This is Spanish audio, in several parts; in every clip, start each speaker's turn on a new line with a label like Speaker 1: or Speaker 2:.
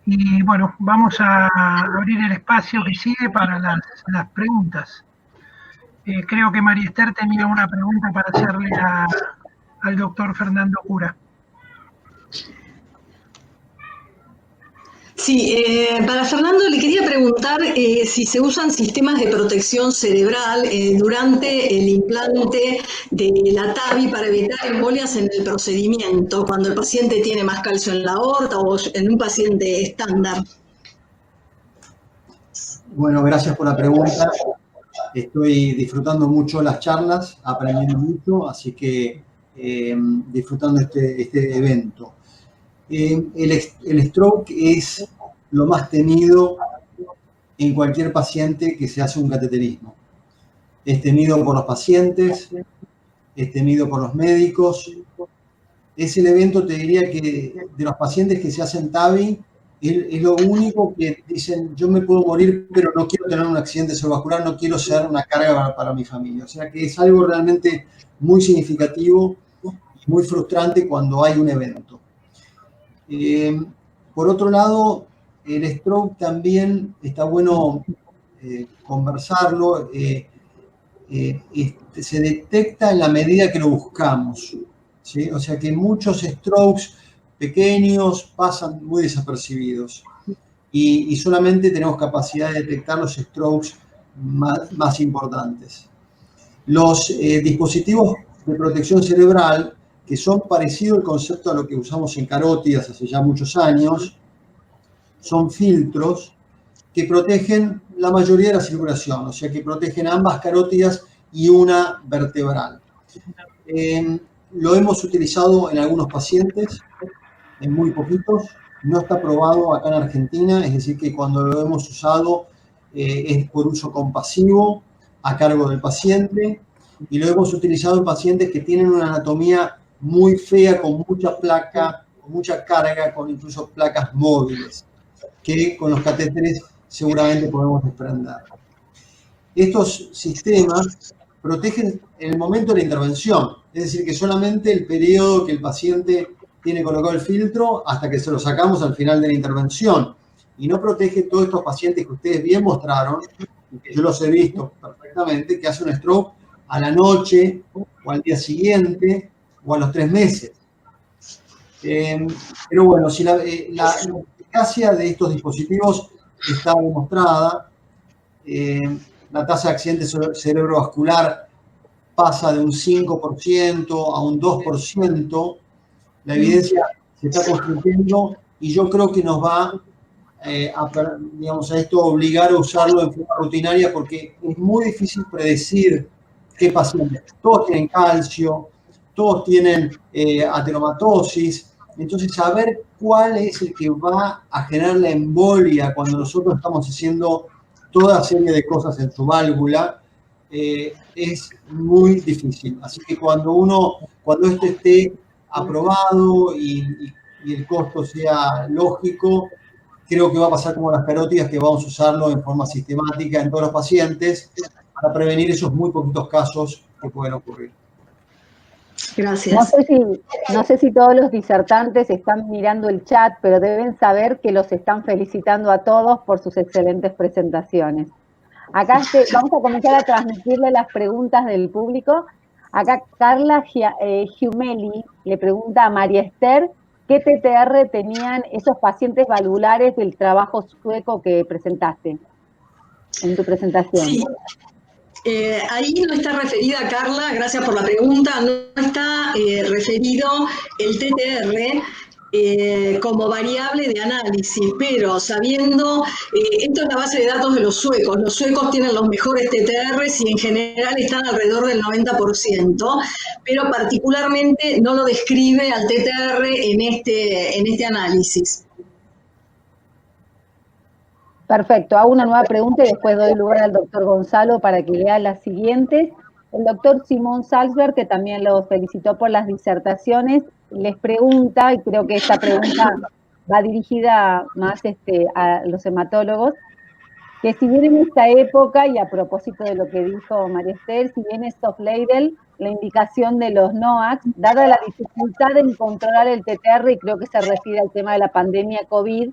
Speaker 1: Y bueno, vamos a abrir el espacio que sigue para las preguntas. Creo que María Esther tenía una pregunta para hacerle al doctor Fernando Cura.
Speaker 2: Sí, para Fernando le quería preguntar si se usan sistemas de protección cerebral durante el implante de la TAVI para evitar embolias en el procedimiento, cuando el paciente tiene más calcio en la aorta o en un paciente estándar.
Speaker 3: Bueno, gracias por la pregunta. Estoy disfrutando mucho las charlas, aprendiendo mucho, así que disfrutando este evento. El stroke es lo más temido en cualquier paciente que se hace un cateterismo. Es temido por los pacientes, es temido por los médicos. Es el evento, te diría, que de los pacientes que se hacen TAVI, es lo único que dicen, yo me puedo morir, pero no quiero tener un accidente cerebrovascular, no quiero ser una carga para mi familia. O sea que es algo realmente muy significativo y muy frustrante cuando hay un evento. Por otro lado, el stroke también está bueno conversarlo. Se detecta en la medida que lo buscamos, ¿sí? O sea que muchos strokes pequeños pasan muy desapercibidos y solamente tenemos capacidad de detectar los strokes más importantes. Los dispositivos de protección cerebral, que son parecidos al concepto a lo que usamos en carótidas hace ya muchos años, son filtros que protegen la mayoría de la circulación, o sea que protegen ambas carótidas y una vertebral. Lo hemos utilizado en algunos pacientes, en muy poquitos, no está probado acá en Argentina, es decir que cuando lo hemos usado es por uso compasivo a cargo del paciente, y lo hemos utilizado en pacientes que tienen una anatomía muy fea, con mucha placa, con mucha carga, con incluso placas móviles, que con los catéteres seguramente podemos desprender. Estos sistemas protegen en el momento de la intervención, es decir, que solamente el periodo que el paciente tiene colocado el filtro hasta que se lo sacamos al final de la intervención, y no protege todos estos pacientes que ustedes bien mostraron, y que yo los he visto perfectamente, que hacen un stroke a la noche o al día siguiente o a los 3 meses. Pero bueno, si la eficacia de estos dispositivos está demostrada, la tasa de accidente cerebrovascular pasa de un 5% a un 2%, la evidencia se está construyendo y yo creo que nos va digamos, a esto obligar a usarlo de forma rutinaria, porque es muy difícil predecir qué pacientes. Todos tienen calcio, todos tienen ateromatosis, entonces saber cuál es el que va a generar la embolia cuando nosotros estamos haciendo toda serie de cosas en su válvula es muy difícil. Así que cuando esto esté aprobado y el costo sea lógico, creo que va a pasar como las carótidas, que vamos a usarlo en forma sistemática en todos los pacientes para prevenir esos muy poquitos casos que pueden ocurrir.
Speaker 2: Gracias.
Speaker 4: No sé si todos los disertantes están mirando el chat, pero deben saber que los están felicitando a todos por sus excelentes presentaciones. Acá vamos a comenzar a transmitirle las preguntas del público. Acá Carla Giumeli le pregunta a María Esther qué TTR tenían esos pacientes valvulares del trabajo sueco que presentaste en tu presentación.
Speaker 2: Sí. Ahí no está referida, Carla, gracias por la pregunta, no está referido el TTR como variable de análisis, pero sabiendo, esto es la base de datos de los suecos tienen los mejores TTRs y en general están alrededor del 90%, pero particularmente no lo describe al TTR en este análisis.
Speaker 4: Perfecto, hago una nueva pregunta y después doy lugar al doctor Gonzalo para que lea las siguientes. El doctor Simón Salzberg, que también los felicitó por las disertaciones, les pregunta, y creo que esta pregunta va dirigida más a los hematólogos, que si bien en esta época, y a propósito de lo que dijo María Esther, si bien es off-label, la indicación de los NOACs, dada la dificultad en controlar el TTR, y creo que se refiere al tema de la pandemia COVID,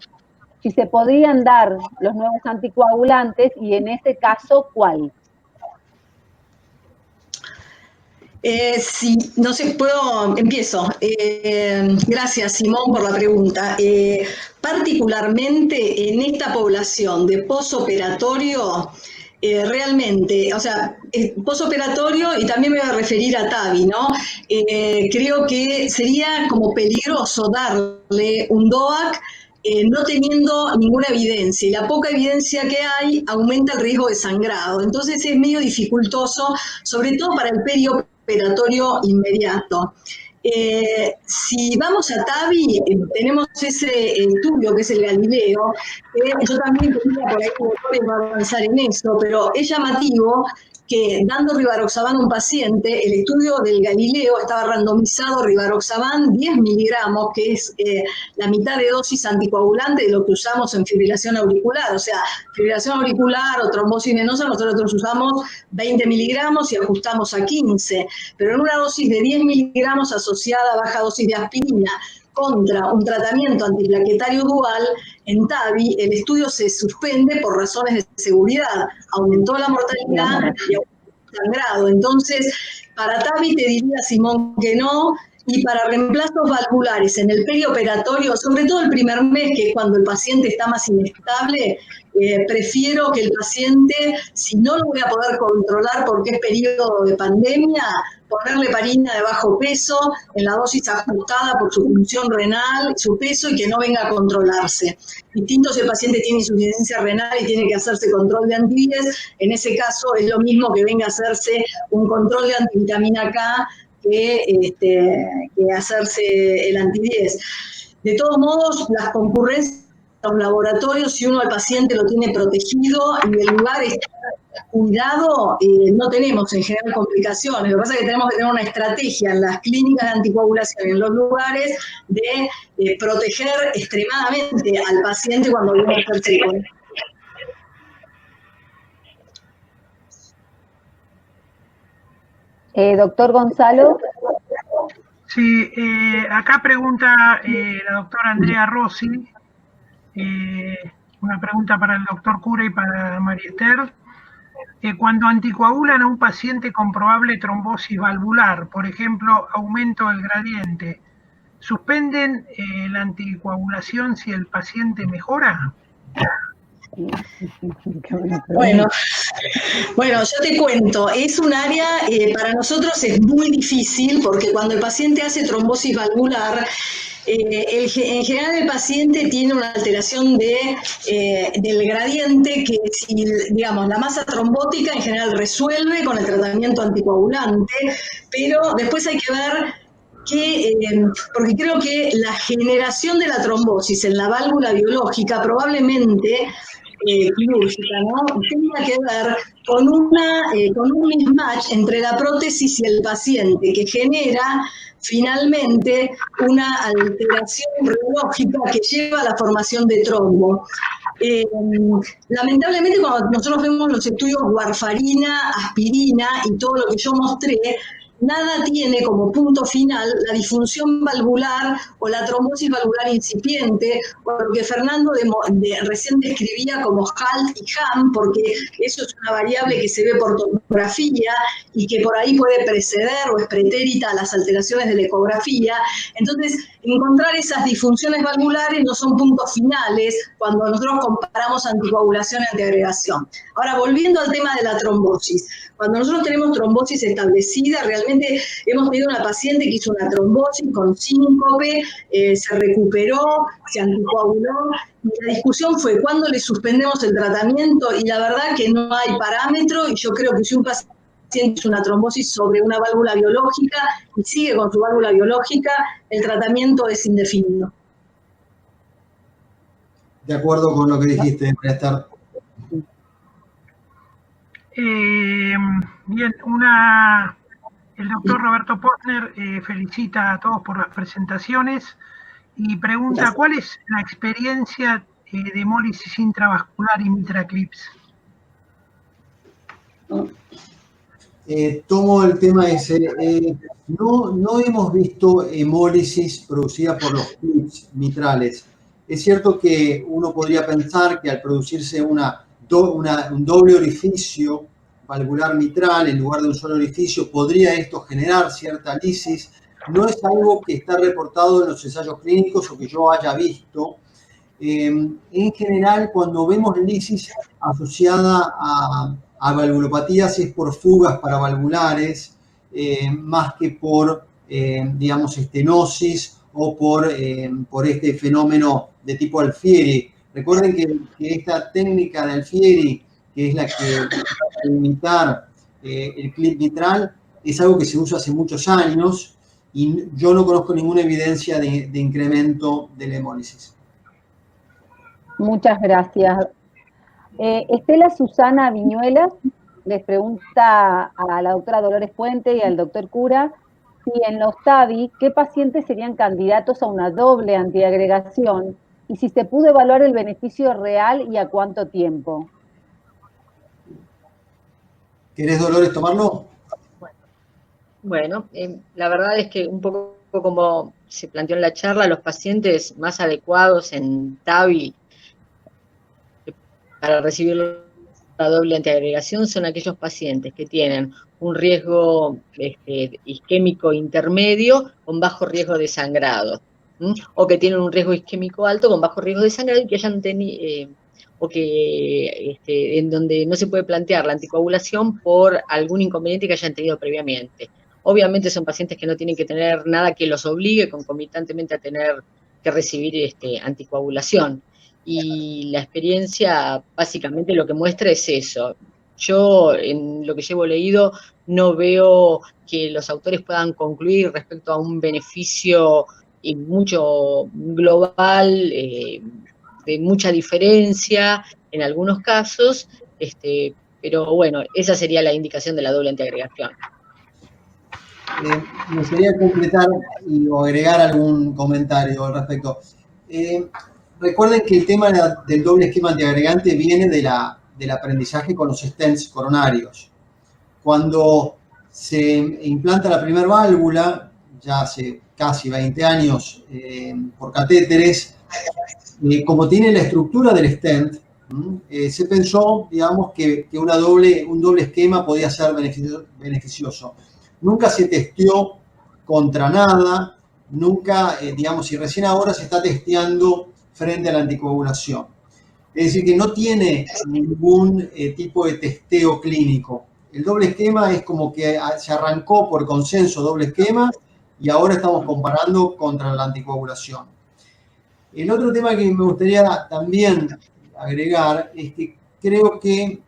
Speaker 4: si se podrían dar los nuevos anticoagulantes y en ese caso, ¿cuál?
Speaker 2: Sí, no sé, empiezo. Gracias, Simón, por la pregunta. Particularmente en esta población de posoperatorio, realmente, o sea, posoperatorio, y también me voy a referir a TAVI, ¿no? Creo que sería como peligroso darle un DOAC no teniendo ninguna evidencia, y la poca evidencia que hay aumenta el riesgo de sangrado. Entonces es medio dificultoso, sobre todo para el perioperatorio inmediato. Si vamos a TAVI, tenemos ese estudio que es el Galileo, yo también tenía por ahí que va a avanzar en eso, pero es llamativo que dando rivaroxaban a un paciente, el estudio del Galileo estaba randomizado rivaroxaban 10 miligramos, que es la mitad de dosis anticoagulante de lo que usamos en fibrilación auricular. O sea, fibrilación auricular o trombosis venosa, nosotros usamos 20 miligramos y ajustamos a 15, pero en una dosis de 10 miligramos asociada a baja dosis de aspirina contra un tratamiento antiplaquetario dual, en TAVI el estudio se suspende por razones de seguridad. Aumentó la mortalidad y aumentó el sangrado. Entonces, para TAVI te diría, Simón, que no. Y para reemplazos valvulares en el perioperatorio, sobre todo el primer mes, que es cuando el paciente está más inestable, prefiero que el paciente, si no lo voy a poder controlar porque es periodo de pandemia, ponerle heparina de bajo peso en la dosis ajustada por su función renal, su peso, y que no venga a controlarse. Distinto si el paciente tiene insuficiencia renal y tiene que hacerse control de anti-10, en ese caso es lo mismo que venga a hacerse un control de antivitamina K que hacerse el anti-10. De todos modos, las concurrencias de los laboratorios, si uno al paciente lo tiene protegido y el lugar está cuidado, no tenemos en general complicaciones. Lo que pasa es que tenemos que tener una estrategia en las clínicas de anticoagulación, en los lugares, de proteger extremadamente al paciente cuando viene a hacerse con esto.
Speaker 4: Doctor Gonzalo.
Speaker 1: Sí, acá pregunta la doctora Andrea Rossi, una pregunta para el doctor Cura y para María Esther. Cuando anticoagulan a un paciente con probable trombosis valvular, por ejemplo, aumento del gradiente, ¿suspenden la anticoagulación si el paciente mejora?
Speaker 2: Bueno, yo te cuento, es un área, para nosotros es muy difícil, porque cuando el paciente hace trombosis valvular, en general el paciente tiene una alteración del gradiente que, si, digamos, la masa trombótica en general resuelve con el tratamiento anticoagulante, pero después hay que ver porque creo que la generación de la trombosis en la válvula biológica probablemente quirúrgica, ¿no?, tenga que ver con un mismatch entre la prótesis y el paciente, que genera finalmente una alteración biológica que lleva a la formación de trombo. Lamentablemente, cuando nosotros vemos los estudios warfarina, aspirina y todo lo que yo mostré, nada tiene como punto final la disfunción valvular o la trombosis valvular incipiente, o lo que Fernando recién describía como HALT y HAM, porque eso es una variable que se ve por tomografía y que por ahí puede preceder o es pretérita a las alteraciones de la ecografía. Entonces, encontrar esas disfunciones valvulares no son puntos finales cuando nosotros comparamos anticoagulación y antiagregación. Ahora, volviendo al tema de la trombosis. Cuando nosotros tenemos trombosis establecida, realmente hemos tenido una paciente que hizo una trombosis con síncope, se recuperó, se anticoaguló, y la discusión fue cuándo le suspendemos el tratamiento, y la verdad que no hay parámetro, y yo creo que si un paciente hizo una trombosis sobre una válvula biológica y sigue con su válvula biológica, el tratamiento es indefinido.
Speaker 3: De acuerdo con lo que dijiste, María Esther.
Speaker 1: Bien, el doctor Roberto Posner felicita a todos por las presentaciones y pregunta:
Speaker 2: Gracias.
Speaker 1: ¿Cuál es la experiencia de hemólisis intravascular y MitraClips?
Speaker 3: Tomo el tema ese. No hemos visto hemólisis producida por los clips mitrales. Es cierto que uno podría pensar que al producirse un doble orificio valvular mitral en lugar de un solo orificio, podría esto generar cierta lisis. No es algo que está reportado en los ensayos clínicos o que yo haya visto. En general, cuando vemos lisis asociada a valvulopatías es por fugas paravalvulares, más que por, digamos, estenosis o por este fenómeno de tipo Alfieri. Recuerden que esta técnica de Alfieri, que es la que va a limitar el clip mitral, es algo que se usa hace muchos años y yo no conozco ninguna evidencia de incremento de la hemólisis.
Speaker 4: Muchas gracias. Estela Susana Viñuelas les pregunta a la doctora Dolores Puente y al doctor Cura si en los TAVI, ¿qué pacientes serían candidatos a una doble antiagregación? Y si se pudo evaluar el beneficio real y a cuánto tiempo.
Speaker 3: ¿Querés, Dolores, tomarlo?
Speaker 5: Bueno, la verdad es que un poco como se planteó en la charla, los pacientes más adecuados en TAVI para recibir la doble antiagregación son aquellos pacientes que tienen un riesgo isquémico intermedio con bajo riesgo de sangrado, o que tienen un riesgo isquémico alto con bajo riesgo de sangrado y que hayan tenido, o que en donde no se puede plantear la anticoagulación por algún inconveniente que hayan tenido previamente. Obviamente son pacientes que no tienen que tener nada que los obligue concomitantemente a tener que recibir anticoagulación. Y la experiencia básicamente lo que muestra es eso. Yo, en lo que llevo leído, no veo que los autores puedan concluir respecto a un beneficio mucho global, de mucha diferencia en algunos casos, pero bueno, esa sería la indicación de la doble antiagregación.
Speaker 3: Me gustaría completar o agregar algún comentario al respecto. Recuerden que el tema del doble esquema antiagregante viene del aprendizaje con los stents coronarios. Cuando se implanta la primera válvula, ya hace casi 20 años, por catéteres, como tiene la estructura del stent, se pensó, digamos, que un doble esquema podía ser beneficioso. Nunca se testeó contra nada, nunca, digamos, y recién ahora se está testeando frente a la anticoagulación. Es decir, que no tiene ningún tipo de testeo clínico. El doble esquema es como que se arrancó por consenso doble esquema y ahora estamos comparando contra la anticoagulación. El otro tema que me gustaría también agregar es que creo que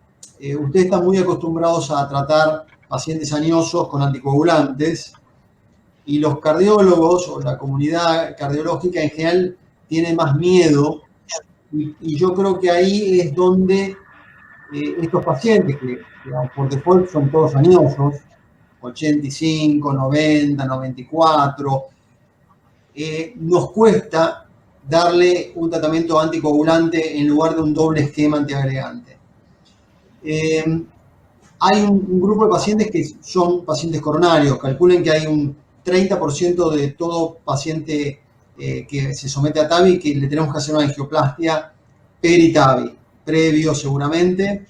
Speaker 3: ustedes están muy acostumbrados a tratar pacientes añosos con anticoagulantes y los cardiólogos o la comunidad cardiológica en general tiene más miedo y yo creo que ahí es donde estos pacientes que digamos, por default son todos añosos, 85, 90, 94, nos cuesta darle un tratamiento anticoagulante en lugar de un doble esquema antiagregante. Hay un grupo de pacientes que son pacientes coronarios, calculen que hay un 30% de todo paciente que se somete a TAVI que le tenemos que hacer una angioplastia peri-TAVI, previo seguramente,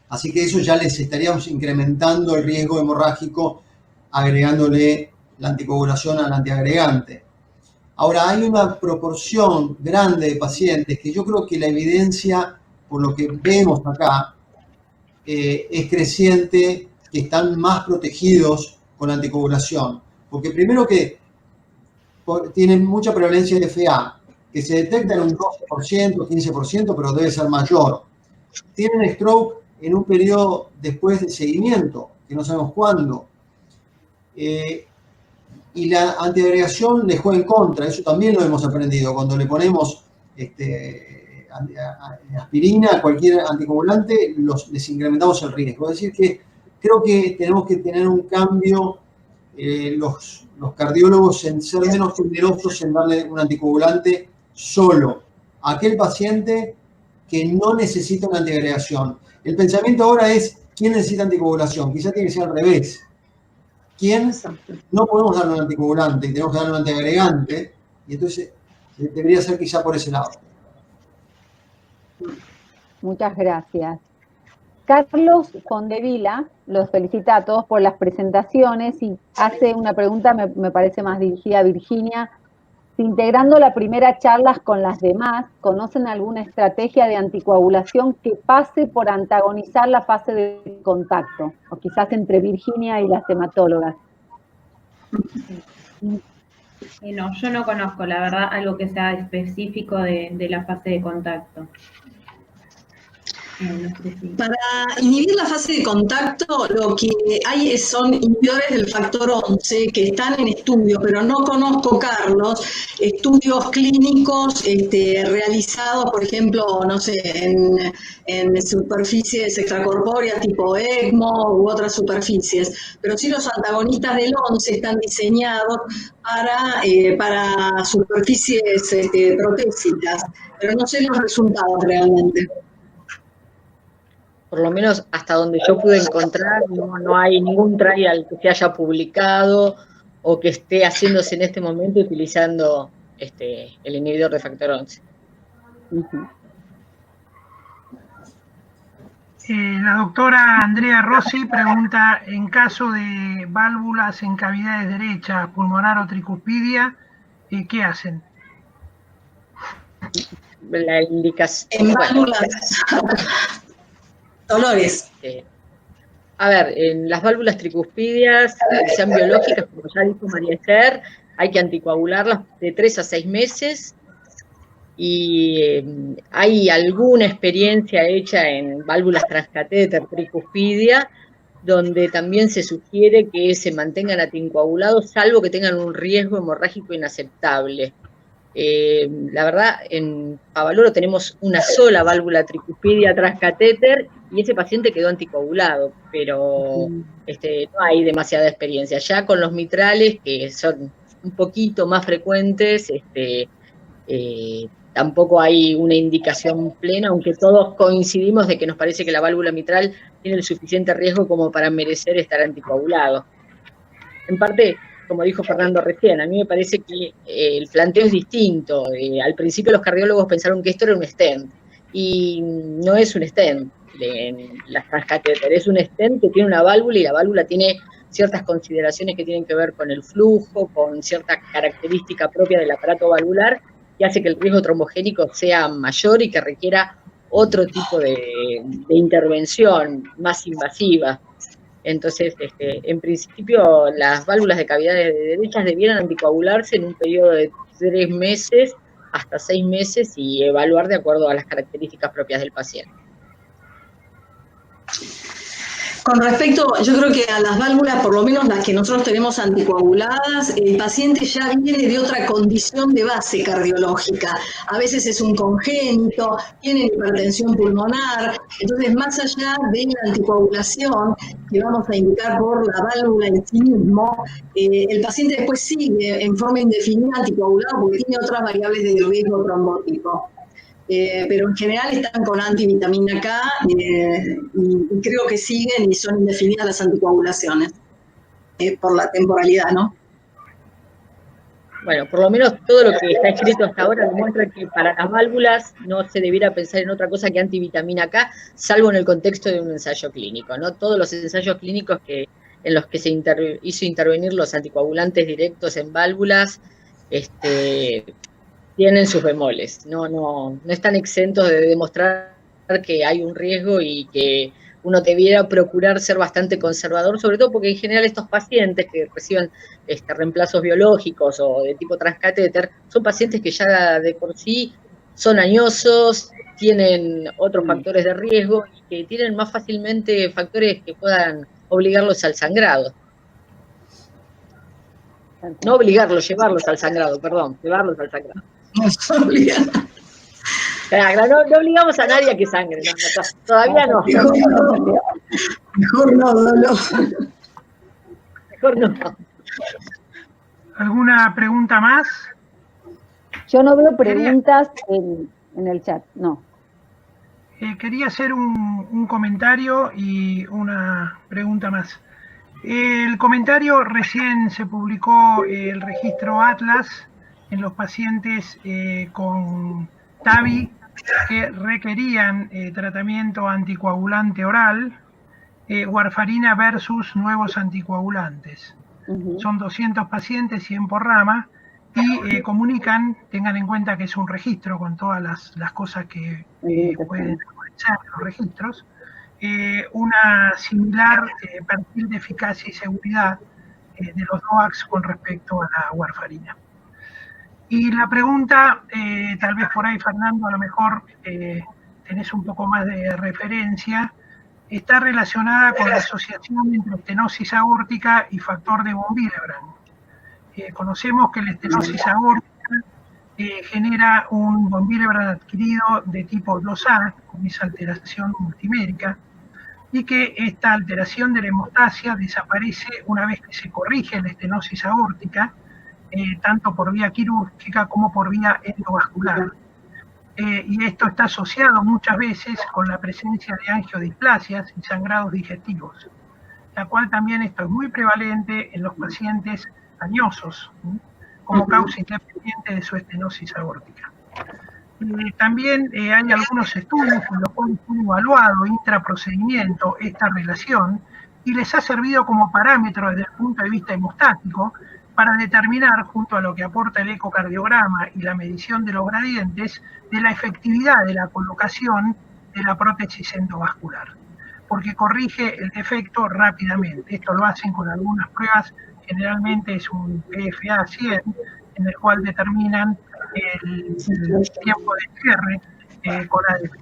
Speaker 3: así que eso ya les estaríamos incrementando el riesgo hemorrágico agregándole la anticoagulación al antiagregante. Ahora, hay una proporción grande de pacientes que yo creo que la evidencia, por lo que vemos acá, es creciente, que están más protegidos con la anticoagulación, porque primero que tienen mucha prevalencia de FA, que se detecta en un 12%, 15%, pero debe ser mayor. Tienen stroke en un periodo después de seguimiento, que no sabemos cuándo. Y la antiagregación les juega en contra, eso también lo hemos aprendido. Cuando le ponemos aspirina a cualquier anticoagulante, les incrementamos el riesgo. Es decir, que creo que tenemos que tener un cambio, los cardiólogos, en ser menos temerosos en darle un anticoagulante solo a aquel paciente que no necesita una antiagregación. El pensamiento ahora es, ¿quién necesita anticoagulación? Quizá tiene que ser al revés. ¿Quién no podemos darle un anticoagulante y tenemos que darle un antiagregante? Y entonces Debería ser quizá por ese lado.
Speaker 4: Muchas gracias. Carlos Condevila los felicita a todos por las presentaciones y hace una pregunta, me parece más dirigida a Virginia. Si integrando la primera charlas con las demás, ¿conocen alguna estrategia de anticoagulación que pase por antagonizar la fase de contacto? O quizás entre Virginia y las hematólogas.
Speaker 6: No, yo no conozco, la verdad, algo que sea específico de la fase de contacto.
Speaker 2: Para inhibir la fase de contacto, lo que hay son inhibidores del factor 11 que están en estudio, pero no conozco, Carlos, estudios clínicos realizados, por ejemplo, no sé, en superficies extracorpóreas tipo ECMO u otras superficies. Pero sí los antagonistas del 11 están diseñados para superficies protésicas, pero no sé los resultados realmente.
Speaker 5: Por lo menos hasta donde yo pude encontrar, no hay ningún trial que se haya publicado o que esté haciéndose en este momento utilizando el inhibidor de factor 11.
Speaker 1: La doctora Andrea Rossi pregunta, en caso de válvulas en cavidades derechas, pulmonar o tricuspidia, ¿qué hacen?
Speaker 5: La indicación...
Speaker 2: En válvulas... Dolores.
Speaker 5: A ver, en las válvulas tricuspidias, que sean biológicas, como ya dijo María Esther, hay que anticoagularlas de 3 a 6 meses. Y hay alguna experiencia hecha en válvulas transcatéter tricuspidia, donde también se sugiere que se mantengan anticoagulados, salvo que tengan un riesgo hemorrágico inaceptable. La verdad, en Favaloro tenemos una sola válvula tricuspidia transcatéter y ese paciente quedó anticoagulado, pero no hay demasiada experiencia. Ya con los mitrales, que son un poquito más frecuentes, tampoco hay una indicación plena, aunque todos coincidimos de que nos parece que la válvula mitral tiene el suficiente riesgo como para merecer estar anticoagulado. En parte, como dijo Fernando recién, a mí me parece que el planteo es distinto. Al principio los cardiólogos pensaron que esto era un stent, y no es un stent en las transcatéter, es un stent que tiene una válvula y la válvula tiene ciertas consideraciones que tienen que ver con el flujo, con cierta característica propia del aparato valvular, que hace que el riesgo trombogénico sea mayor y que requiera otro tipo de intervención más invasiva. Entonces, en principio, las válvulas de cavidades derechas debieran anticoagularse en un periodo de 3 meses hasta 6 meses y evaluar de acuerdo a las características propias del paciente.
Speaker 2: Con respecto, yo creo que a las válvulas, por lo menos las que nosotros tenemos anticoaguladas, el paciente ya viene de otra condición de base cardiológica. A veces es un congénito, tiene hipertensión pulmonar, entonces más allá de la anticoagulación que vamos a indicar por la válvula en sí mismo, el paciente después sigue en forma indefinida anticoagulado porque tiene otras variables de riesgo trombótico. Pero en general están con antivitamina K y creo que siguen y son indefinidas las anticoagulaciones por la temporalidad, ¿no?
Speaker 5: Bueno, por lo menos todo lo que está escrito hasta ahora demuestra que para las válvulas no se debiera pensar en otra cosa que antivitamina K, salvo en el contexto de un ensayo clínico, ¿no? Todos los ensayos clínicos en los que se hizo intervenir los anticoagulantes directos en válvulas, tienen sus bemoles, no están exentos de demostrar que hay un riesgo y que uno debiera procurar ser bastante conservador, sobre todo porque en general estos pacientes que reciben reemplazos biológicos o de tipo transcatéter son pacientes que ya de por sí son añosos, tienen otros factores de riesgo y que tienen más fácilmente factores que puedan obligarlos al sangrado. No obligarlos, llevarlos al sangrado, perdón, llevarlos al sangrado. No obligamos a nadie a que sangre, no, todavía no.
Speaker 2: Mejor no, Dolo.
Speaker 5: Mejor no.
Speaker 1: ¿Alguna pregunta más?
Speaker 4: Yo no veo preguntas en el chat, no.
Speaker 1: Quería hacer un comentario y una pregunta más. El comentario, recién se publicó el registro Atlas en los pacientes con TAVI que requerían tratamiento anticoagulante oral, warfarina versus nuevos anticoagulantes. Son 200 pacientes, 100 por rama, y comunican, tengan en cuenta que es un registro con todas las cosas que pueden ser los registros, una similar perfil de eficacia y seguridad de los DOACs con respecto a la warfarina. Y la pregunta, tal vez por ahí, Fernando, a lo mejor tenés un poco más de referencia, está relacionada con la asociación entre estenosis aórtica y factor de von Willebrand. Conocemos que la estenosis aórtica genera un von Willebrand adquirido de tipo 2A, con esa alteración multimérica, y que esta alteración de la hemostasia desaparece una vez que se corrige la estenosis aórtica, tanto por vía quirúrgica como por vía endovascular. Y esto está asociado muchas veces con la presencia de angiodisplasias y sangrados digestivos, la cual también esto es muy prevalente en los pacientes añosos, como causa independiente de su estenosis aórtica. También hay algunos estudios en los cuales han evaluado intraprocedimiento esta relación y les ha servido como parámetro desde el punto de vista hemostático para determinar, junto a lo que aporta el ecocardiograma y la medición de los gradientes, de la efectividad de la colocación de la prótesis endovascular, porque corrige el defecto rápidamente. Esto lo hacen con algunas pruebas, generalmente es un PFA 100, en el cual determinan el tiempo de cierre con ADP.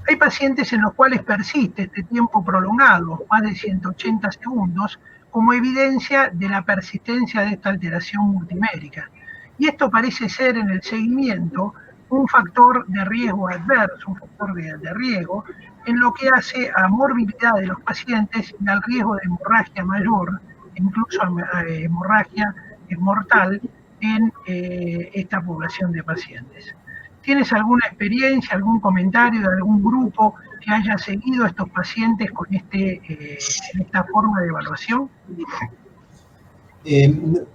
Speaker 1: Hay pacientes en los cuales persiste este tiempo prolongado, más de 180 segundos, como evidencia de la persistencia de esta alteración multimérica. Y esto parece ser en el seguimiento un factor de riesgo adverso, un factor de riesgo, en lo que hace a morbilidad de los pacientes y al riesgo de hemorragia mayor, incluso hemorragia mortal en esta población de pacientes. ¿Tienes alguna experiencia, algún comentario de algún grupo que haya seguido a estos pacientes con esta forma de evaluación?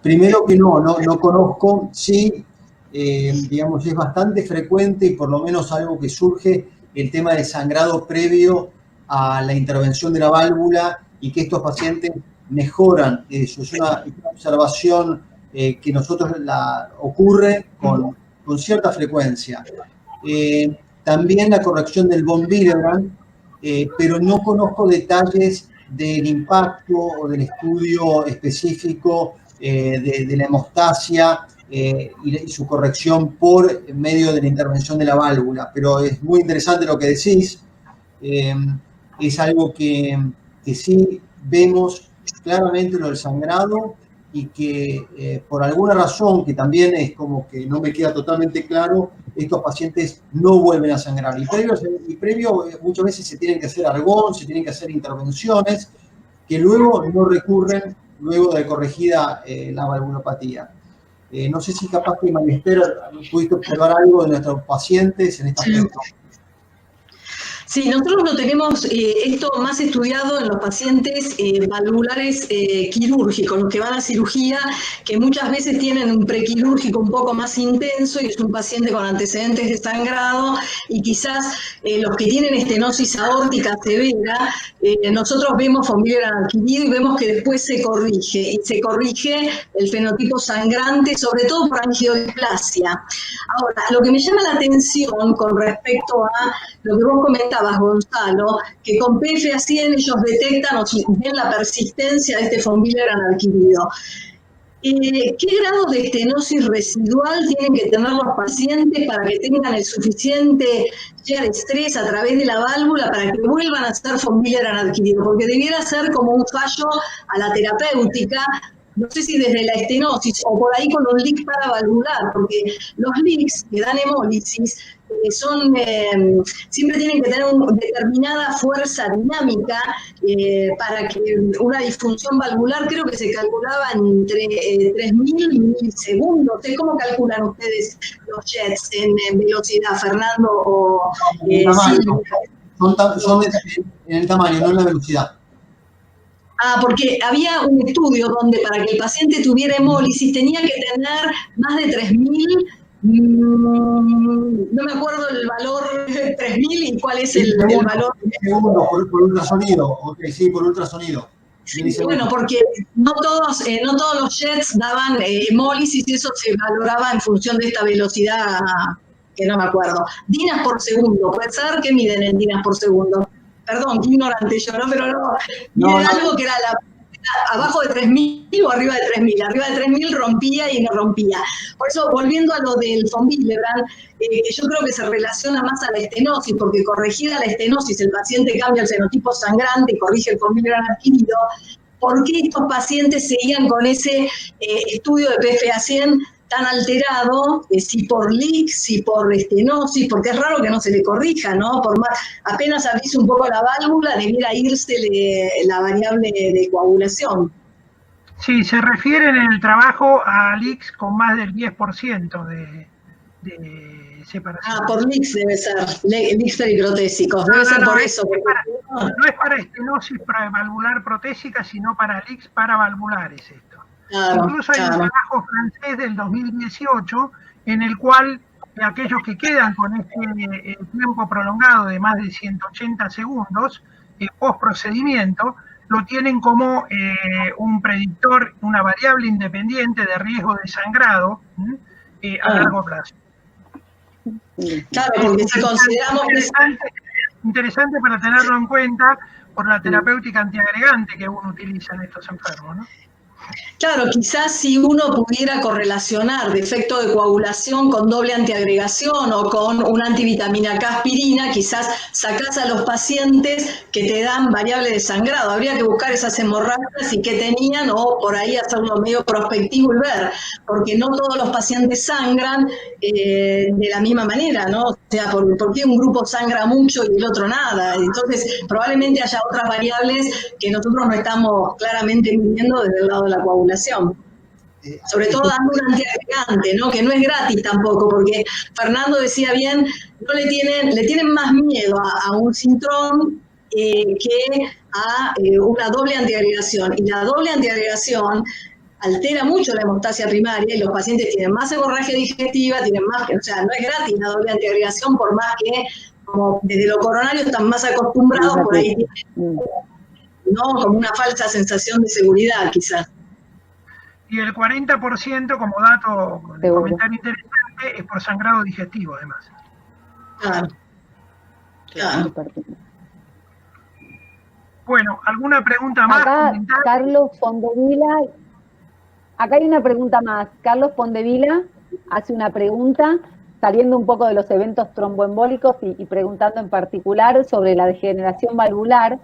Speaker 3: Primero que no conozco, sí, digamos, es bastante frecuente y por lo menos algo que surge el tema del sangrado previo a la intervención de la válvula y que estos pacientes mejoran eso. Es una observación que nosotros ocurre con cierta frecuencia. También la corrección del von Willebrand, pero no conozco detalles del impacto o del estudio específico de la hemostasia y su corrección por medio de la intervención de la válvula. Pero es muy interesante lo que decís. Es algo que sí vemos claramente lo del sangrado y que por alguna razón, que también es como que no me queda totalmente claro, estos pacientes no vuelven a sangrar. Y previo muchas veces se tienen que hacer argón, se tienen que hacer intervenciones que luego no recurren luego de corregida la valvulopatía. No sé si capaz que, María Esther, pudiste observar algo de nuestros pacientes en esta aspecto.
Speaker 2: Sí, nosotros lo tenemos esto más estudiado en los pacientes valvulares quirúrgicos, los que van a cirugía, que muchas veces tienen un prequirúrgico un poco más intenso y es un paciente con antecedentes de sangrado y quizás los que tienen estenosis aórtica severa, nosotros vemos von Willebrand adquirido y vemos que después se corrige, y se corrige el fenotipo sangrante, sobre todo por angiodisplasia. Ahora, lo que me llama la atención con respecto a lo que vos comentabas, Gonzalo, que con PFA 100 ellos detectan o ven la persistencia de este von Willebrand adquirido. ¿Qué grado de estenosis residual tienen que tener los pacientes para que tengan el suficiente shear estrés a través de la válvula para que vuelvan a ser von Willebrand adquirido? Porque debiera ser como un fallo a la terapéutica, no sé si desde la estenosis o por ahí con un leak paravalvular, porque los leaks que dan hemólisis siempre tienen que tener una determinada fuerza dinámica para que una disfunción valvular, creo que se calculaba entre 3.000 milisegundos. ¿Cómo calculan ustedes los jets en velocidad, Fernando o
Speaker 3: Silvia? Son en el tamaño, no en la velocidad.
Speaker 2: Porque había un estudio donde para que el paciente tuviera hemólisis tenía que tener más de 3.000, no me acuerdo el valor, 3.000 y cuál es el valor.
Speaker 3: Segundos por ultrasonido, ok, sí, por ultrasonido.
Speaker 2: Sí, bueno, porque no todos los jets daban hemólisis y eso se valoraba en función de esta velocidad, que no me acuerdo. Dinas por segundo, ¿puede ser? ¿Qué miden en dinas por segundo? Perdón, qué ignorante yo, ¿no? Pero no, miden algo que era abajo de 3.000 o arriba de 3.000. Arriba de 3.000 rompía y no rompía. Por eso, volviendo a lo del von Willebrand, yo creo que se relaciona más a la estenosis, porque corregida la estenosis, el paciente cambia el fenotipo sangrante y corrige el von Willebrand adquirido. ¿Por qué estos pacientes seguían con ese estudio de PFA100 tan alterado, si por leak, si por estenosis, porque es raro que no se le corrija, ¿no? Por más, apenas abrís un poco la válvula, debiera irse la variable de coagulación.
Speaker 1: Sí, se refiere en el trabajo a leaks con más del 10% de separación.
Speaker 2: Por leaks debe ser, leaks periprotésicos, debe ser por eso.
Speaker 1: No es para estenosis valvular protésica, sino para leaks paravalvulares esto. Claro, incluso hay un trabajo francés del 2018 en el cual aquellos que quedan con este tiempo prolongado de más de 180 segundos post procedimiento lo tienen como un predictor, una variable independiente de riesgo de sangrado a largo plazo.
Speaker 2: Claro, porque si consideramos
Speaker 1: interesante para tenerlo en cuenta por la terapéutica antiagregante que uno utiliza en estos enfermos, ¿no?
Speaker 2: Claro, quizás si uno pudiera correlacionar defecto de coagulación con doble antiagregación o con una antivitamina K aspirina, quizás sacás a los pacientes que te dan variable de sangrado. Habría que buscar esas hemorragias y qué tenían, o por ahí hacerlo medio prospectivo y ver, porque no todos los pacientes sangran de la misma manera, ¿no? O sea, porque un grupo sangra mucho y el otro nada. Entonces, probablemente haya otras variables que nosotros no estamos claramente midiendo desde el lado de la coagulación. Sobre todo dando un antiagregante, ¿no? Que no es gratis tampoco, porque Fernando decía bien, no le tienen más miedo a un Sintrom que a una doble antiagregación. Y la doble antiagregación altera mucho la hemostasia primaria y los pacientes tienen más hemorragia digestiva, tienen más, o sea, no es gratis la doble antiagregación, por más que como desde lo coronario están más acostumbrados, por ahí tienen, ¿no? Como una falsa sensación de seguridad, quizás.
Speaker 1: Y el 40% como dato, comentario interesante, es por sangrado digestivo, además.
Speaker 2: Claro.
Speaker 1: Bueno, ¿alguna pregunta más?
Speaker 4: Acá, Carlos Pondevila, acá hay una pregunta más. Carlos Pondevila hace una pregunta, saliendo un poco de los eventos tromboembólicos y preguntando en particular sobre la degeneración valvular.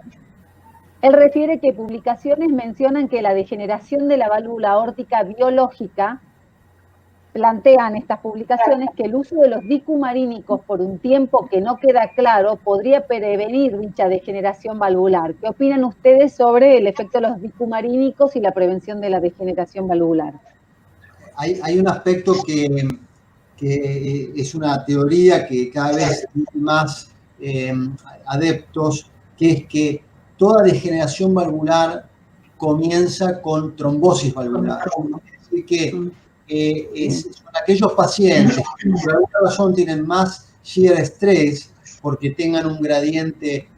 Speaker 4: Él refiere que publicaciones mencionan que la degeneración de la válvula aórtica biológica, plantean estas publicaciones que el uso de los dicumarínicos por un tiempo que no queda claro podría prevenir dicha degeneración valvular. ¿Qué opinan ustedes sobre el efecto de los dicumarínicos y la prevención de la degeneración valvular?
Speaker 3: Hay un aspecto que es una teoría que cada vez tiene más adeptos, que es que toda degeneración valvular comienza con trombosis valvular. Es decir, que son aquellos pacientes que por alguna razón tienen más shear stress porque tengan un gradiente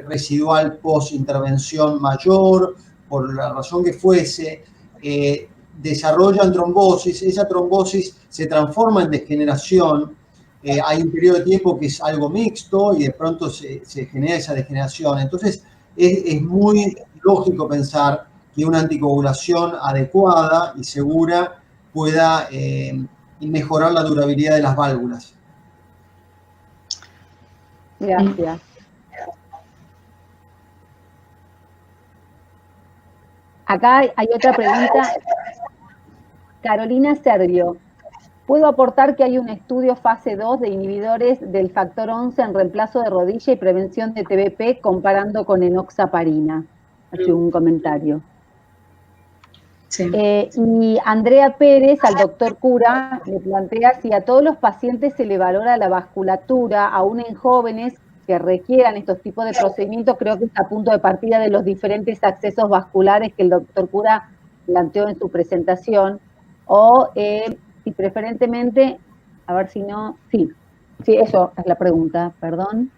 Speaker 3: residual post-intervención mayor, por la razón que fuese, desarrollan trombosis, esa trombosis se transforma en degeneración. Hay un periodo de tiempo que es algo mixto y de pronto se genera esa degeneración. Entonces, es muy lógico pensar que una anticoagulación adecuada y segura pueda mejorar la durabilidad de las válvulas.
Speaker 4: Gracias. Acá hay otra pregunta. Carolina Sergio. Puedo aportar que hay un estudio fase 2 de inhibidores del factor 11 en reemplazo de rodilla y prevención de TBP comparando con enoxaparina. Hace un comentario.
Speaker 2: Sí.
Speaker 4: Y Andrea Pérez, al doctor Cura, le plantea si a todos los pacientes se le valora la vasculatura, aún en jóvenes, que requieran estos tipos de procedimientos, creo que es a punto de partida de los diferentes accesos vasculares que el doctor Cura planteó en su presentación, o si preferentemente, a ver si no, sí, eso es la pregunta, perdón.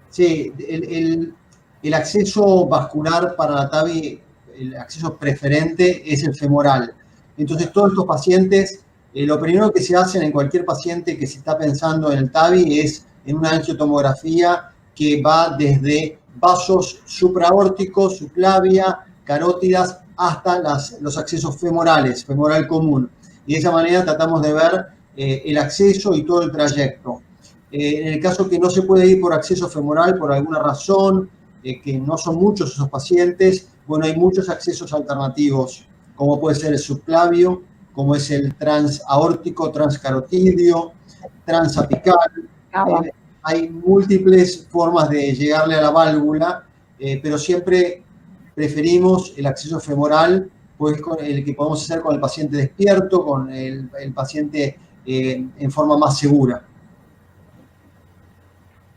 Speaker 3: Sí, el acceso vascular para la TAVI, el acceso preferente es el femoral. Entonces, todos estos pacientes, lo primero que se hace en cualquier paciente que se está pensando en el TAVI es en una angiotomografía que va desde vasos supraórticos, subclavia, carótidas, hasta los accesos femorales, femoral común. Y de esa manera tratamos de ver el acceso y todo el trayecto. En el caso que no se puede ir por acceso femoral por alguna razón, que no son muchos esos pacientes, bueno, hay muchos accesos alternativos, como puede ser el subclavio, como es el transaórtico, transcarotidio, transapical. Hay múltiples formas de llegarle a la válvula, pero siempre preferimos el acceso femoral, pues con el que podemos hacer con el paciente despierto, con el paciente en forma más segura.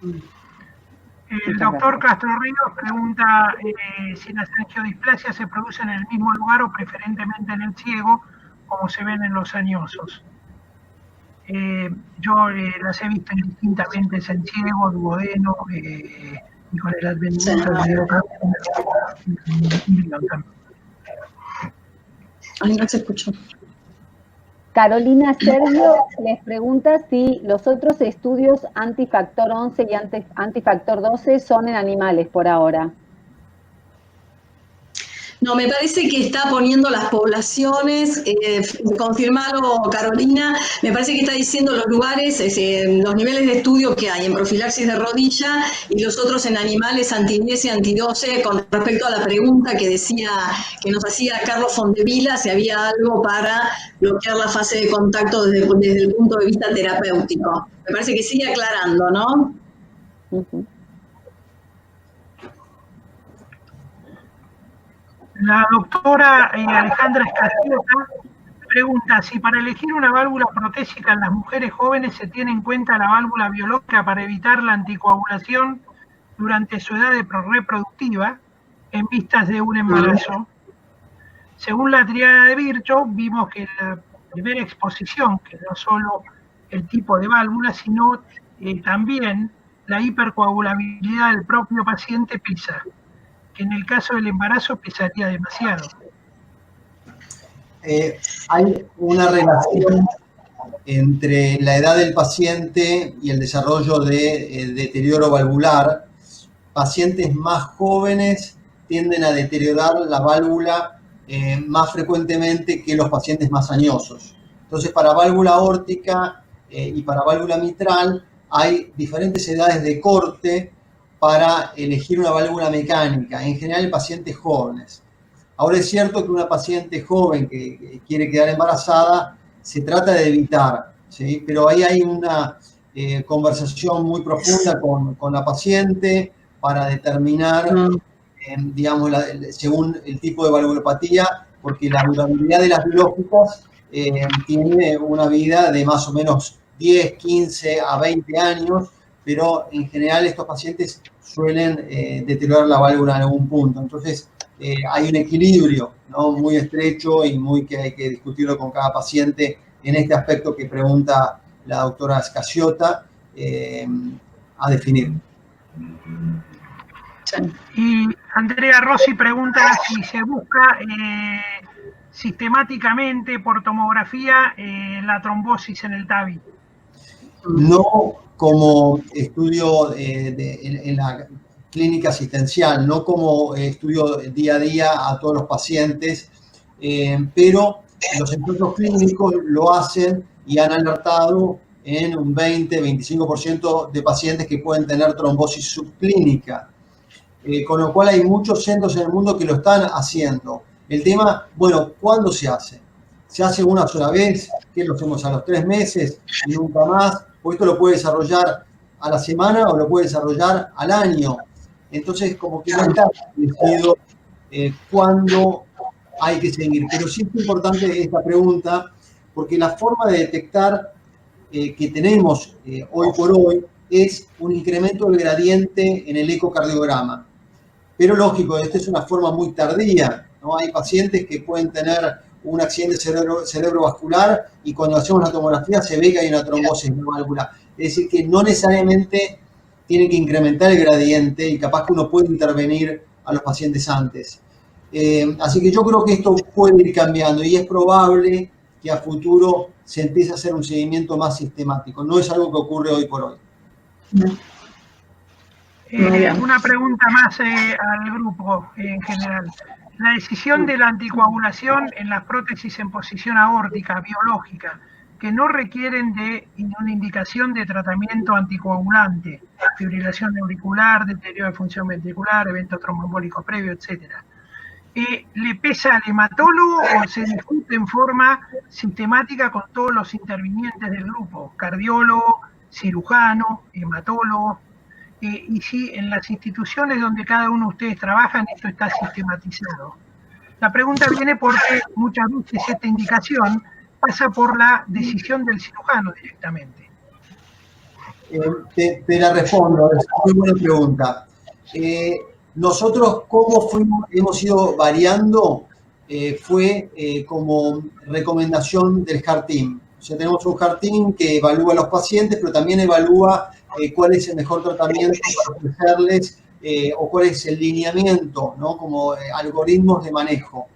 Speaker 1: El doctor Castro Ríos pregunta si las angiodisplasias se producen en el mismo lugar o preferentemente en el ciego, como se ven en los añosos. Yo las he visto indistintamente en ciego, duodeno, y con el advenimiento del
Speaker 2: Ay, no se escuchó.
Speaker 4: Carolina Sergio les pregunta si los otros estudios antifactor 11 y antifactor 12 son en animales por ahora.
Speaker 2: No, me parece que está poniendo las poblaciones, confirmalo Carolina, me parece que está diciendo los lugares, los niveles de estudio que hay en profilaxis de rodilla y los otros en animales anti-10 y anti-12 con respecto a la pregunta que nos hacía Carlos Fondevila, si había algo para bloquear la fase de contacto desde el punto de vista terapéutico. Me parece que sigue aclarando, ¿no?
Speaker 4: Uh-huh.
Speaker 1: La doctora Alejandra Escaciota pregunta si para elegir una válvula protésica en las mujeres jóvenes se tiene en cuenta la válvula biológica para evitar la anticoagulación durante su edad reproductiva en vistas de un embarazo. Según la triada de Virchow, vimos que la primera exposición, que no solo el tipo de válvula, sino también la hipercoagulabilidad del propio paciente pesa, que en el caso del embarazo pesaría demasiado.
Speaker 3: Hay una relación entre la edad del paciente y el desarrollo de deterioro valvular. Pacientes más jóvenes tienden a deteriorar la válvula más frecuentemente que los pacientes más añosos. Entonces, para válvula aórtica y para válvula mitral hay diferentes edades de corte para elegir una válvula mecánica, en general en pacientes jóvenes. Ahora es cierto que una paciente joven que quiere quedar embarazada se trata de evitar, ¿sí? Pero ahí hay una conversación muy profunda con la paciente para determinar, digamos, según el tipo de valvulopatía, porque la durabilidad de las biológicas tiene una vida de más o menos 10, 15 a 20 años, pero en general estos pacientes suelen deteriorar la válvula en algún punto. Entonces, hay un equilibrio, ¿no?, muy estrecho y muy que hay que discutirlo con cada paciente en este aspecto que pregunta la doctora Escaciota a definir.
Speaker 1: Y Andrea Rossi pregunta si se busca sistemáticamente por tomografía la trombosis en el TAVI.
Speaker 3: No como estudio en la clínica asistencial, no como estudio día a día a todos los pacientes, pero los estudios clínicos lo hacen y han alertado en un 20-25% de pacientes que pueden tener trombosis subclínica, con lo cual hay muchos centros en el mundo que lo están haciendo. El tema, bueno, ¿cuándo se hace? ¿Se hace una sola vez? ¿Qué lo hacemos a los 3 meses? ¿Y nunca más? ¿O esto lo puede desarrollar a la semana o lo puede desarrollar al año? Entonces, como que no está decidido cuándo hay que seguir. Pero sí es importante esta pregunta, porque la forma de detectar que tenemos hoy por hoy es un incremento del gradiente en el ecocardiograma. Pero lógico, esta es una forma muy tardía, ¿no? Hay pacientes que pueden tener un accidente cerebrovascular y cuando hacemos la tomografía se ve que hay una trombosis en la válvula. Es decir, que no necesariamente tiene que incrementar el gradiente y capaz que uno puede intervenir a los pacientes antes. Así que yo creo que esto puede ir cambiando y es probable que a futuro se empiece a hacer un seguimiento más sistemático. No es algo que ocurre hoy por hoy.
Speaker 1: Una pregunta más al grupo en general. La decisión de la anticoagulación en las prótesis en posición aórtica biológica que no requieren de una indicación de tratamiento anticoagulante, fibrilación auricular, deterioro de función ventricular, evento tromboembólico previo, etc. ¿Le pesa al hematólogo o se discute en forma sistemática con todos los intervinientes del grupo? Cardiólogo, cirujano, hematólogo. Y si en las instituciones donde cada uno de ustedes trabajan esto está sistematizado. La pregunta viene porque muchas veces esta indicación pasa por la decisión del cirujano directamente.
Speaker 3: Te la respondo, es una muy buena pregunta. Nosotros, ¿cómo hemos ido variando? Fue como recomendación del Heart Team. O sea, tenemos un Heart Team que evalúa a los pacientes, pero también evalúa cuál es el mejor tratamiento para ofrecerles o cuál es el lineamiento, ¿no? Como algoritmos de manejo.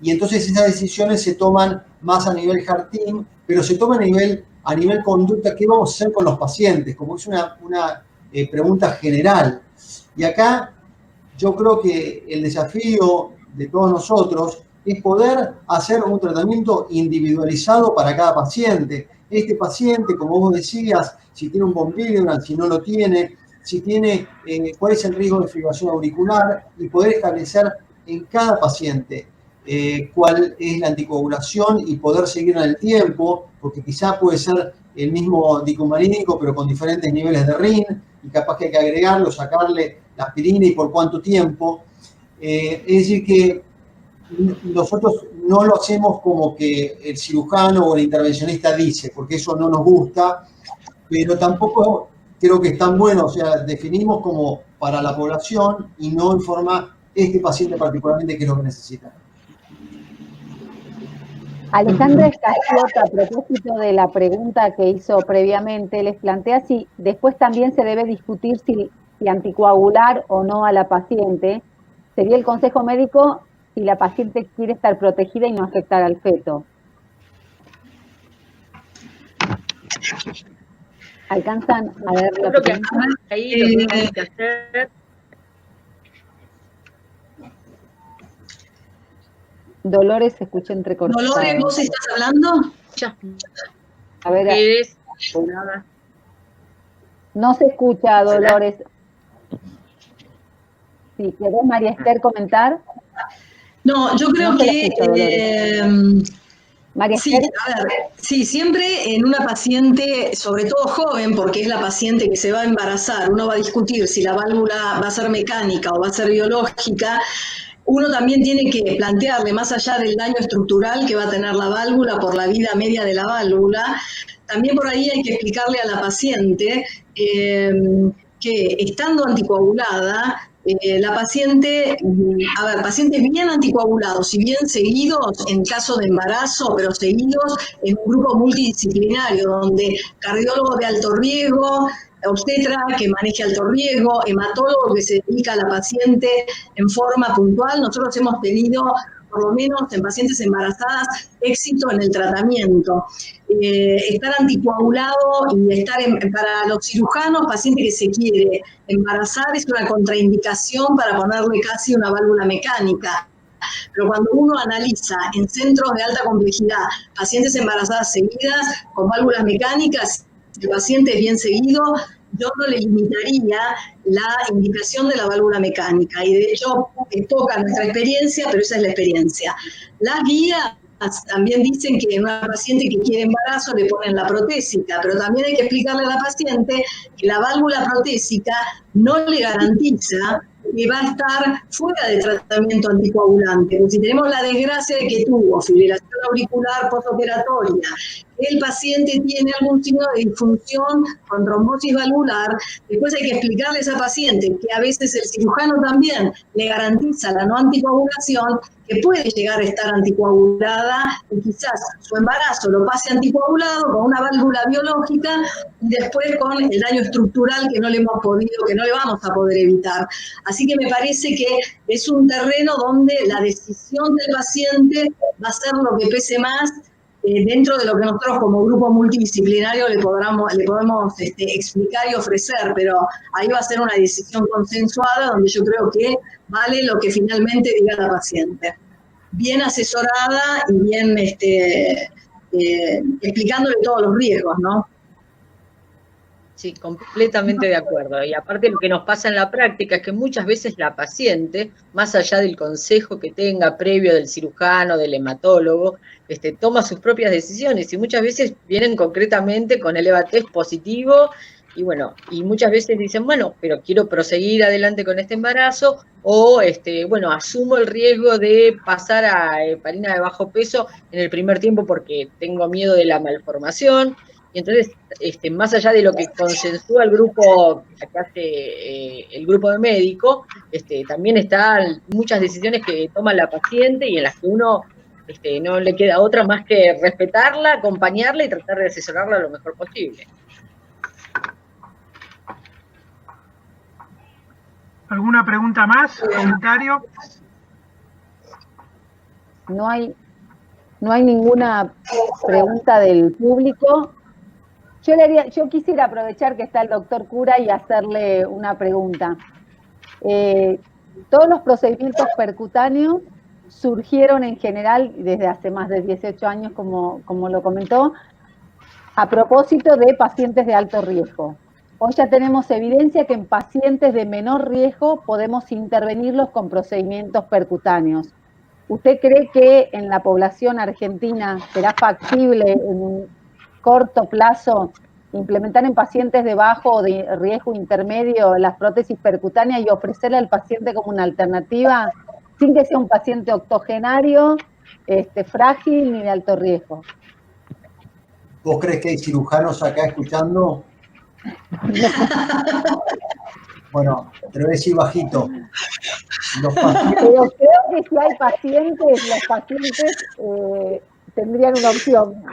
Speaker 3: Y entonces esas decisiones se toman más a nivel Heart Team, pero se toman a nivel conducta, ¿qué vamos a hacer con los pacientes? Como es una pregunta general. Y acá yo creo que el desafío de todos nosotros es poder hacer un tratamiento individualizado para cada paciente. Este paciente, como vos decías, si tiene un von Willebrand, si no lo tiene, si tiene, cuál es el riesgo de fibrilación auricular y poder establecer en cada paciente cuál es la anticoagulación y poder seguir en el tiempo, porque quizá puede ser el mismo dicumarínico, pero con diferentes niveles de RIN, y capaz que hay que agregarlo, sacarle la aspirina y por cuánto tiempo. Es decir que nosotros no lo hacemos como que el cirujano o el intervencionista dice, porque eso no nos gusta, pero tampoco creo que es tan bueno, o sea, definimos como para la población y no en forma este paciente particularmente que es lo que necesita.
Speaker 4: Alejandra Escariota, a propósito de la pregunta que hizo previamente, les plantea si después también se debe discutir si anticoagular o no a la paciente. Sería el consejo médico si la paciente quiere estar protegida y no afectar al feto. ¿Alcanzan a ver la
Speaker 5: Creo que
Speaker 4: pregunta?
Speaker 5: ahí lo que tenemos que hacer.
Speaker 4: Dolores, se escucha entrecortada.
Speaker 2: Dolores, ¿vos estás hablando?
Speaker 5: Ya.
Speaker 4: A ver,
Speaker 5: Es nada.
Speaker 4: no se escucha, Dolores. Sí, ¿querés, María Esther, comentar?
Speaker 2: No, yo creo
Speaker 4: No se la
Speaker 2: que
Speaker 4: escucha, María
Speaker 2: sí,
Speaker 4: Esther.
Speaker 2: a ver, sí, siempre en una paciente, sobre todo joven, porque es la paciente que se va a embarazar, uno va a discutir si la válvula va a ser mecánica o va a ser biológica. Uno también tiene que plantearle, más allá del daño estructural que va a tener la válvula por la vida media de la válvula, también por ahí hay que explicarle a la paciente que estando anticoagulada, la paciente, pacientes bien anticoagulados y bien seguidos en caso de embarazo, pero seguidos en un grupo multidisciplinario donde cardiólogo de alto riesgo, obstetra que maneje alto riesgo, hematólogo que se dedica a la paciente en forma puntual. Nosotros hemos tenido, por lo menos en pacientes embarazadas, éxito en el tratamiento. Estar anticoagulado y estar para los cirujanos, paciente que se quiere embarazar, es una contraindicación para ponerle casi una válvula mecánica. Pero cuando uno analiza en centros de alta complejidad pacientes embarazadas seguidas con válvulas mecánicas, el paciente es bien seguido, yo no le limitaría la indicación de la válvula mecánica. Y de hecho, es poca nuestra experiencia, pero esa es la experiencia. Las guías también dicen que en una paciente que quiere embarazo le ponen la protésica, pero también hay que explicarle a la paciente que la válvula protésica no le garantiza que va a estar fuera de tratamiento anticoagulante. Porque si tenemos la desgracia de que tuvo fibrilación auricular postoperatoria, el paciente tiene algún signo de disfunción con trombosis valvular, después hay que explicarle a esa paciente que a veces el cirujano también le garantiza la no anticoagulación, que puede llegar a estar anticoagulada y quizás su embarazo lo pase anticoagulado con una válvula biológica y después con el daño estructural que no le hemos podido, que no le vamos a poder evitar. Así que me parece que es un terreno donde la decisión del paciente va a ser lo que pese más dentro de lo que nosotros como grupo multidisciplinario le podemos explicar y ofrecer, pero ahí va a ser una decisión consensuada donde yo creo que vale lo que finalmente diga la paciente. Bien asesorada y bien explicándole todos los riesgos, ¿no?
Speaker 5: Sí, completamente de acuerdo. Y aparte lo que nos pasa en la práctica es que muchas veces la paciente, más allá del consejo que tenga previo del cirujano, del hematólogo, toma sus propias decisiones y muchas veces vienen concretamente con el EVA-test positivo y bueno, y muchas veces dicen, bueno, pero quiero proseguir adelante con este embarazo o, bueno, asumo el riesgo de pasar a heparina de bajo peso en el primer tiempo porque tengo miedo de la malformación. Y entonces, más allá de lo que consensúa el grupo, que hace el grupo de médico, también están muchas decisiones que toma la paciente y en las que uno no le queda otra más que respetarla, acompañarla y tratar de asesorarla lo mejor posible.
Speaker 1: ¿Alguna pregunta más? ¿Comentario?
Speaker 4: No hay ninguna pregunta del público. Yo quisiera aprovechar que está el doctor Cura y hacerle una pregunta. Todos los procedimientos percutáneos surgieron en general desde hace más de 18 años, como lo comentó, a propósito de pacientes de alto riesgo. Hoy ya tenemos evidencia que en pacientes de menor riesgo podemos intervenirlos con procedimientos percutáneos. ¿Usted cree que en la población argentina será factible en un corto plazo implementar en pacientes de bajo o de riesgo intermedio las prótesis percutáneas y ofrecerle al paciente como una alternativa sin que sea un paciente octogenario, frágil ni de alto riesgo?
Speaker 3: ¿Vos crees que hay cirujanos acá escuchando? Bueno, te lo voy a decir bajito.
Speaker 4: Pero creo que si hay pacientes, los pacientes tendrían una opción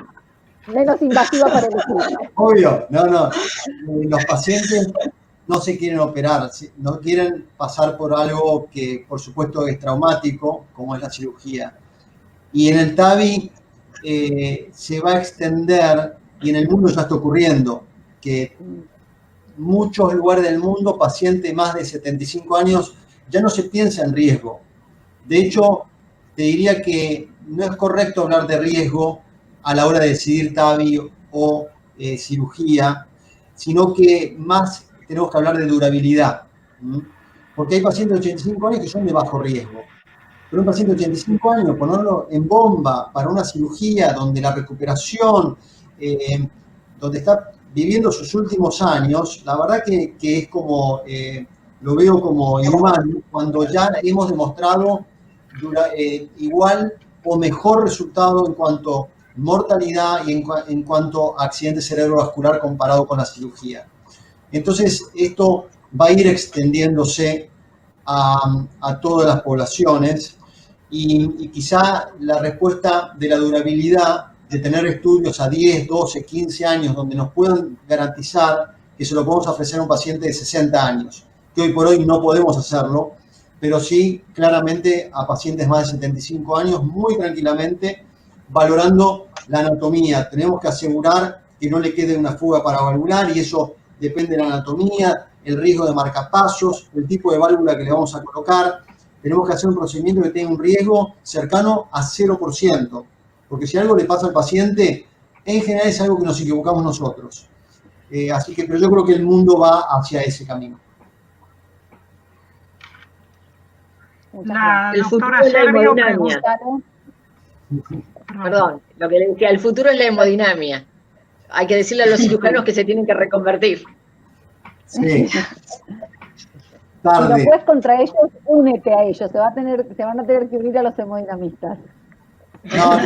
Speaker 4: menos invasiva para elegir.
Speaker 3: Obvio, no. Los pacientes no se quieren operar, no quieren pasar por algo que, por supuesto, es traumático, como es la cirugía. Y en el TAVI se va a extender, y en el mundo ya está ocurriendo, que muchos lugares del mundo, pacientes más de 75 años, ya no se piensa en riesgo. De hecho, te diría que no es correcto hablar de riesgo a la hora de decidir TAVI o cirugía, sino que más tenemos que hablar de durabilidad. Porque hay pacientes de 85 años que son de bajo riesgo. Pero un paciente de 85 años, ponerlo en bomba para una cirugía donde la recuperación, donde está viviendo sus últimos años, la verdad que es como, lo veo como inhumano, cuando ya hemos demostrado igual o mejor resultado en cuanto a mortalidad y en cuanto a accidente cerebrovascular comparado con la cirugía. Entonces, esto va a ir extendiéndose a todas las poblaciones y quizá la respuesta de la durabilidad, de tener estudios a 10, 12, 15 años donde nos puedan garantizar que se lo podemos ofrecer a un paciente de 60 años, que hoy por hoy no podemos hacerlo, pero sí claramente a pacientes más de 75 años, muy tranquilamente, valorando la anatomía. Tenemos que asegurar que no le quede una fuga paravalvular y eso depende de la anatomía, el riesgo de marcapasos, el tipo de válvula que le vamos a colocar. Tenemos que hacer un procedimiento que tenga un riesgo cercano a 0%, porque si algo le pasa al paciente, en general es algo que nos equivocamos nosotros. Así que, pero yo creo que el mundo va hacia ese camino.
Speaker 1: La
Speaker 5: el
Speaker 1: doctora
Speaker 5: futuro es la
Speaker 1: Servio
Speaker 5: hemodinamia. Perdón, lo que le decía, el futuro es la hemodinamia. Hay que decirle a los cirujanos que se tienen que reconvertir.
Speaker 3: Sí.
Speaker 4: Si
Speaker 3: Tarde.
Speaker 4: no puedes contra ellos, únete a ellos. Se van a tener que unir a los hemodinamistas.
Speaker 3: No,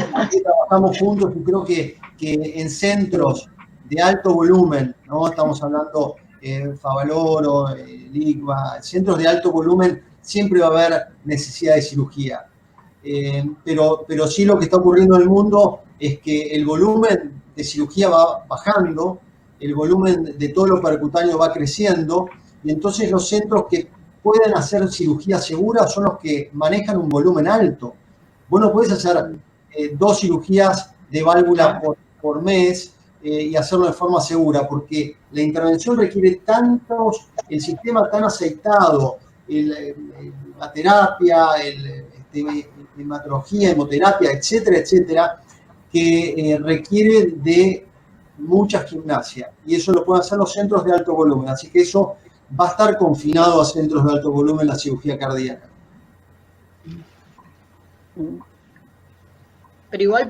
Speaker 3: trabajamos juntos y creo que en centros de alto volumen, ¿no? Estamos hablando Favaloro, Ligma, centros de alto volumen, siempre va a haber necesidad de cirugía. Pero sí lo que está ocurriendo en el mundo es que el volumen de cirugía va bajando, el volumen de todo lo percutáneo va creciendo, y entonces los centros que pueden hacer cirugía segura son los que manejan un volumen alto. Vos no podés hacer 2 cirugías de válvula por mes y hacerlo de forma segura, porque la intervención requiere tantos, el sistema tan aceitado, la terapia, hematología, hemoterapia, etcétera, etcétera, que requiere de mucha gimnasia. Y eso lo pueden hacer los centros de alto volumen. Así que eso va a estar confinado a centros de alto volumen la cirugía cardíaca.
Speaker 5: Pero igual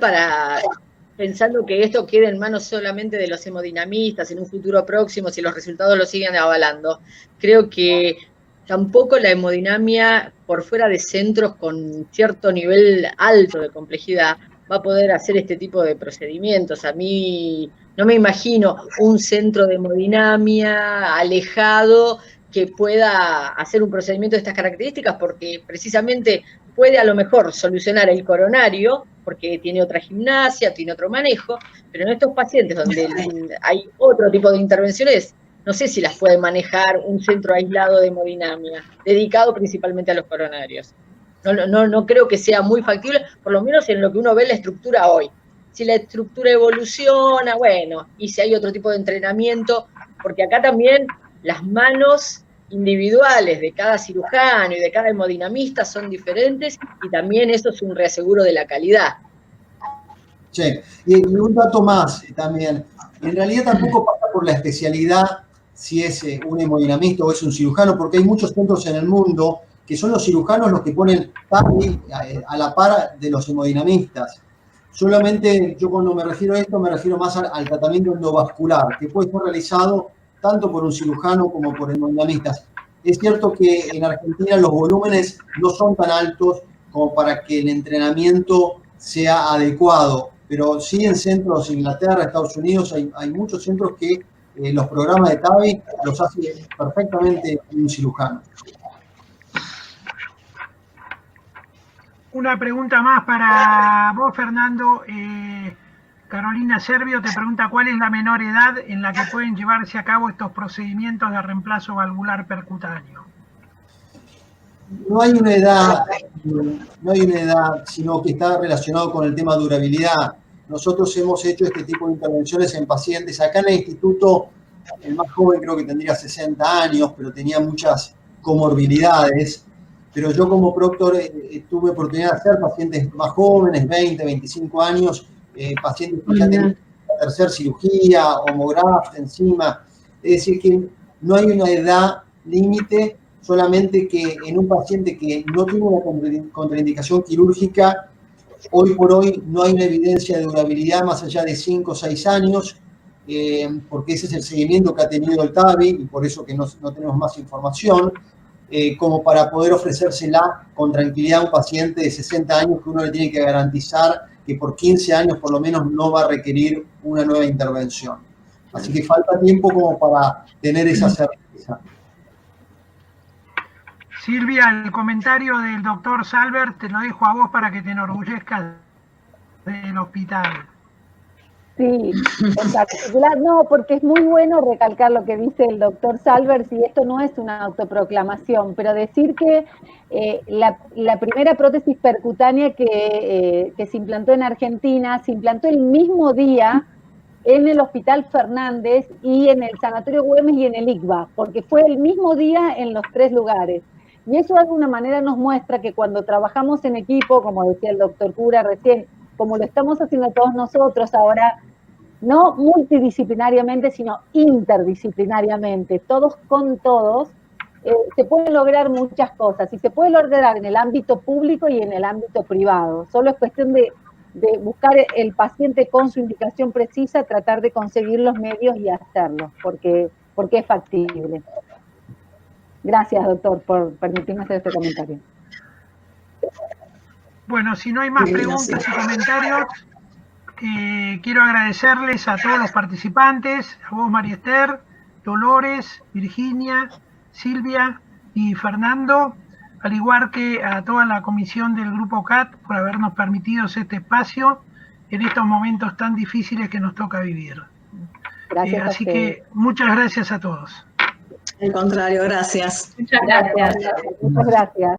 Speaker 5: pensando que esto quede en manos solamente de los hemodinamistas en un futuro próximo, si los resultados lo siguen avalando, creo que tampoco la hemodinamia por fuera de centros con cierto nivel alto de complejidad va a poder hacer este tipo de procedimientos. A mí no me imagino un centro de hemodinamia alejado que pueda hacer un procedimiento de estas características, porque precisamente puede a lo mejor solucionar el coronario, porque tiene otra gimnasia, tiene otro manejo, pero en estos pacientes donde hay otro tipo de intervenciones, no sé si las puede manejar un centro aislado de hemodinamia, dedicado principalmente a los coronarios. No creo que sea muy factible, por lo menos en lo que uno ve la estructura hoy. Si la estructura evoluciona, bueno, y si hay otro tipo de entrenamiento, porque acá también las manos individuales de cada cirujano y de cada hemodinamista son diferentes, y también eso es un reaseguro de la calidad.
Speaker 3: Sí, y un dato más también. En realidad tampoco pasa por la especialidad si es un hemodinamista o es un cirujano, porque hay muchos centros en el mundo que son los cirujanos los que ponen TAVI a la par de los hemodinamistas. Solamente yo cuando me refiero a esto me refiero más al tratamiento endovascular, que puede ser realizado tanto por un cirujano como por hemodinamistas. Es cierto que en Argentina los volúmenes no son tan altos como para que el entrenamiento sea adecuado, pero sí en centros, Inglaterra, Estados Unidos, hay muchos centros que los programas de TAVI los hace perfectamente un cirujano.
Speaker 1: Una pregunta más para vos, Fernando. Carolina Servio te pregunta cuál es la menor edad en la que pueden llevarse a cabo estos procedimientos de reemplazo valvular percutáneo.
Speaker 3: No hay una edad, sino que está relacionado con el tema de durabilidad. Nosotros hemos hecho este tipo de intervenciones en pacientes. Acá en el instituto, el más joven creo que tendría 60 años, pero tenía muchas comorbilidades. Pero yo como proctor tuve oportunidad de hacer pacientes más jóvenes, 20, 25 años, pacientes que ya tenían la tercera cirugía, homograft encima. Es decir, que no hay una edad límite, solamente que en un paciente que no tiene una contraindicación quirúrgica, hoy por hoy no hay una evidencia de durabilidad más allá de 5 o 6 años, porque ese es el seguimiento que ha tenido el TAVI y por eso que no tenemos más información, como para poder ofrecérsela con tranquilidad a un paciente de 60 años que uno le tiene que garantizar que por 15 años por lo menos no va a requerir una nueva intervención. Así que falta tiempo como para tener esa certeza.
Speaker 1: Silvia, el comentario del doctor Salbert te lo dejo a vos para que te enorgullezcas del hospital.
Speaker 4: Sí, en particular no, porque es muy bueno recalcar lo que dice el doctor Salbert, y esto no es una autoproclamación, pero decir que la primera prótesis percutánea que se implantó en Argentina, se implantó el mismo día en el Hospital Fernández y en el Sanatorio Güemes y en el ICBA, porque fue el mismo día en los 3 lugares. Y eso de alguna manera nos muestra que cuando trabajamos en equipo, como decía el doctor Cura recién, como lo estamos haciendo todos nosotros ahora, no multidisciplinariamente, sino interdisciplinariamente, todos con todos, se pueden lograr muchas cosas, y se puede lograr en el ámbito público y en el ámbito privado. Solo es cuestión de buscar el paciente con su indicación precisa, tratar de conseguir los medios y hacerlo, porque es factible. Gracias, doctor, por permitirme hacer este comentario.
Speaker 1: Bueno, si no hay más preguntas y comentarios, quiero agradecerles a todos los participantes, a vos, María Esther, Dolores, Virginia, Silvia y Fernando, al igual que a toda la comisión del Grupo CAT por habernos permitido este espacio en estos momentos tan difíciles que nos toca vivir.
Speaker 4: Gracias
Speaker 1: Así que muchas gracias a todos.
Speaker 2: Al contrario, gracias.
Speaker 6: Muchas gracias.
Speaker 4: Muchas gracias.